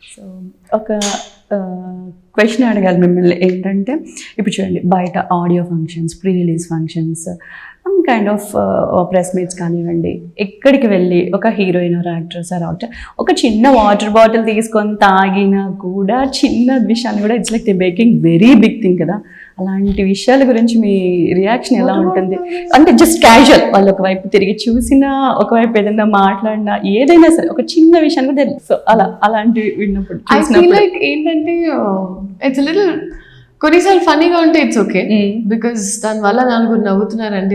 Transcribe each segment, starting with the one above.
So ఒక question అడగాలి మిమ్మల్ని ఏంటంటే, ఇప్పుడు చూడండి బయట audio functions, pre release functions, kind of press meets కానివ్వండి, ఎక్కడికి వెళ్ళి ఒక heroine or actress or actor ఒక చిన్న వాటర్ బాటిల్ తీసుకొని తాగినా కూడా చిన్న విషయాన్ని కూడా it's like the making very big thing కదా. అలాంటి విషయాల గురించి మీ రియాక్షన్ ఎలా ఉంటుంది? అంటే జస్ట్ క్యాజువల్, వాళ్ళు ఒకవైపు తిరిగి చూసినా, ఒకవైపు ఏదైనా మాట్లాడినా, ఏదైనా సరే ఒక చిన్న విషయాన్ని కూడా తెలుసు. అలాంటివి విన్నప్పుడు ఏంటంటే ఇట్స్ లిటిల్ కొన్నిసార్లు ఫన్నీగా ఉంటే ఇట్స్ ఓకే, బికాస్ దానివల్ల నలుగురు నవ్వుతున్నారంటే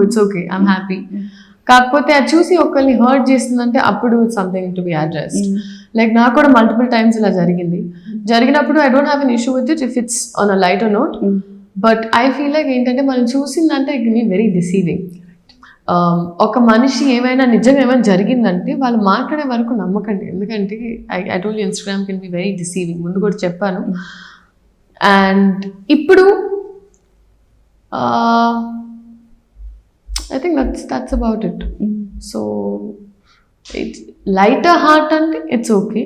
ఇట్స్ ఓకే, ఐఎమ్ హ్యాపీ. కాకపోతే అది చూసి ఒకరిని హర్ట్ చేస్తుందంటే అప్పుడు something to be addressed. Like నాకు కూడా మల్టిపుల్ టైమ్స్ ఇలా జరిగినప్పుడు I don't have an issue with it if it's on a lighter note. But I feel like ఏంటంటే మనం చూసిందంటే ఇట్ బి వెరీ డిసీవింగ్. ఒక మనిషి ఏమైనా నిజంగా ఏమైనా జరిగిందంటే వాళ్ళు మాట్లాడే వరకు నమ్మకండి, ఎందుకంటే I told you Instagram can be very deceiving, ముందు కూడా చెప్పాను. అండ్ ఇప్పుడు I think that's about it. So it's lighter heart అంటే it's okay,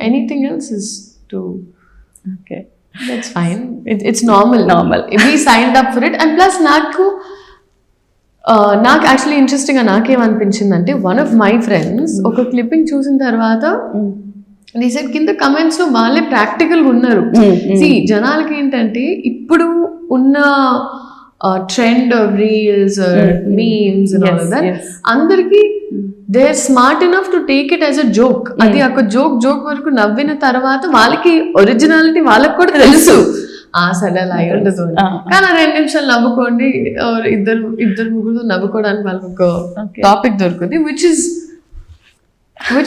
anything else is to okay, that's fine, it's normal. We signed up for it. And plus నాకు actually ఇంట్రెస్టింగ్గా నాకేమనిపించిందంటే, one of my friends ఒక clipping చూసిన తర్వాత recent కింద comments లో వాళ్ళే ప్రాక్టికల్గా ఉన్నారు. జనాలకి ఏంటంటే ఇప్పుడు ఉన్న ట్రెండ్ ఆఫ్ రీల్స్, మీమ్స్ అందరికి they are smart enough to take it as a joke. అది ఒక జోక్ వరకు నవ్విన తర్వాత వాళ్ళకి ఒరిజినాలిటీ వాళ్ళకి కూడా తెలుసు, సరే అలా అయి ఉండదు. కానీ 2 నిమిషాలు నవ్వుకోండి, ఇద్దరు ముగ్గురు నవ్వుకోవడానికి వాళ్ళకి ఒక టాపిక్ దొరుకుతుంది, which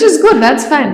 is good, that's fine.